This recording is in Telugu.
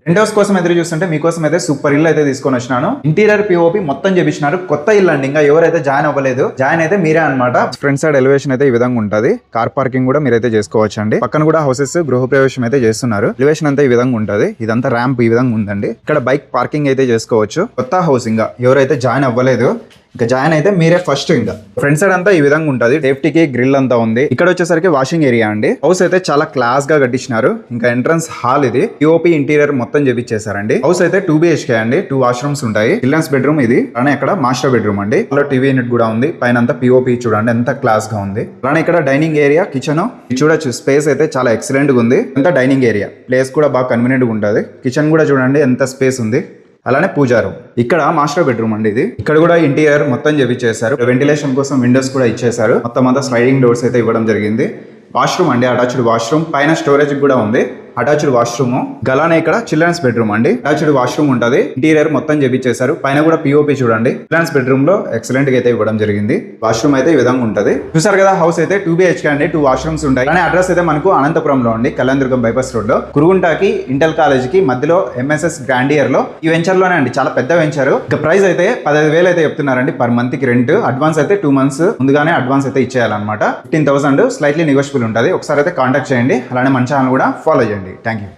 రెంట్ హౌస్ కోసం ఎదురు చూస్తుంటే మీకోసం అయితే సూపర్ ఇల్లు అయితే తీసుకొని వచ్చినాను. ఇంటీరియర్ పిఓపి మొత్తం చేపించినారు. కొత్త ఇల్లు అండి, ఇంకా ఎవరైతే జాయిన్ అవ్వలేదు, జాయిన్ అయితే మీరే అన్నమాట. ఫ్రంట్ సైడ్ ఎలివేషన్ అయితే ఈ విధంగా ఉంటది. కార్ పార్కింగ్ కూడా మీరైతే చేసుకోవచ్చు అండి. పక్కన కూడా హౌసెస్ గృహప్రవేశం అయితే చేస్తున్నారు. ఎలివేషన్ అంతా ఈ విధంగా ఉంటది. ఇదంతా ర్యాంప్ ఈ విధంగా ఉందండి. ఇక్కడ బైక్ పార్కింగ్ అయితే చేసుకోవచ్చు. కొత్త హౌస్ ఇంకా ఎవరైతే జాయిన్ అవ్వలేదు, ఇంకా జాయిన్ అయితే మీరే ఫస్ట్. ఇంకా ఫ్రంట్ సైడ్ అంతా ఈ విధంగా ఉంటది. సేఫ్టీకి గ్రిల్ అంతా ఉంది. ఇక్కడ వచ్చేసరికి వాషింగ్ ఏరియా అండి. హౌస్ అయితే చాలా క్లాస్ గా కట్టించినారు. ఇంకా ఎంట్రన్స్ హాల్ ఇది. పిఓపి ఇంటీరియర్ మొత్తం చేపించేశారండి. హౌస్ అయితే 2 BHK అండి. 2 వాష్రూమ్స్ ఉంటాయి. చిల్డ్రన్స్ బెడ్రూమ్ ఇది. అలానే ఇక్కడ మాస్టర్ బెడ్రూమ్ అండి. అందులో టీవీ యూనిట్ కూడా ఉంది. పైన అంతా పిఓపి చూడండి ఎంత క్లాస్ గా ఉంది. అలానే ఇక్కడ డైనింగ్ ఏరియా, కిచెన్ చూడొచ్చు. స్పేస్ అయితే చాలా ఎక్సలెంట్ గా ఉంది. ఎంత డైనింగ్ ఏరియా, ప్లేస్ కూడా బాగా కన్వీనియంట్ గా ఉంటది. కిచెన్ కూడా చూడండి ఎంత స్పేస్ ఉంది. అలానే పూజా రూమ్. ఇక్కడ మాస్టర్ బెడ్రూమ్ అండి ఇది. ఇక్కడ కూడా ఇంటీరియర్ మొత్తం చేపించేశారు. వెంటిలేషన్ కోసం విండోస్ కూడా ఇచ్చేసారు. మొత్తం అంతా స్లైడింగ్ డోర్స్ అయితే ఇవ్వడం జరిగింది. వాష్రూమ్ అండి, అటాచ్డ్ వాష్రూమ్. పైన స్టోరేజ్ కూడా ఉంది. Attached washroom. గలానే ఇక్కడ చిల్డ్రన్స్ బెడ్రూమ్ అండి. అటాచ్డ్ వాష్రూమ్ ఉంటది. ఇంటీరియర్ మొత్తం చేపించేశారు. పైన కూడా పిఓపి చూడండి. చిల్డ్రన్స్ బెడ్రూమ్ లో ఎక్సలెంట్ గా అయితే ఇవ్వడం జరిగింది. వాష్రూమ్ అయితే ఈ విధంగా ఉంటది. చూసారు కదా, హౌస్ అయితే 2 BHK అండి. 2 వాష్రూమ్స్ ఉంటాయి. కానీ అడ్రస్ అయితే మనకు అనంతపురంలో అండి, కళ్యాణదుర్గం బైపాస్ రోడ్ లో. కురుగుంటాకి ఇంటెల్ కాలేజ్ కి మధ్యలో MSS గ్రాండియర్ లో ఈ వెంచర్ లోనే అండి. చాలా పెద్ద వెంచర్. ఇక ప్రైస్ అయితే 15,000 అయితే చెప్తున్నారండి పర్ మంత్ కి రెంట్. అడ్వాన్స్ అయితే 2 months ముందుగానే అడ్వాన్స్ అయితే ఇచ్చేయాలన్నమాట. 15,000 స్లైట్లీ నెగోషియబుల్ ఉంటుంది. ఒకసారి అయితే కాంటాక్ట్ చేయండి. అలానే మన ఛానల్ కూడా ఫాలో చేయండి. Thank you.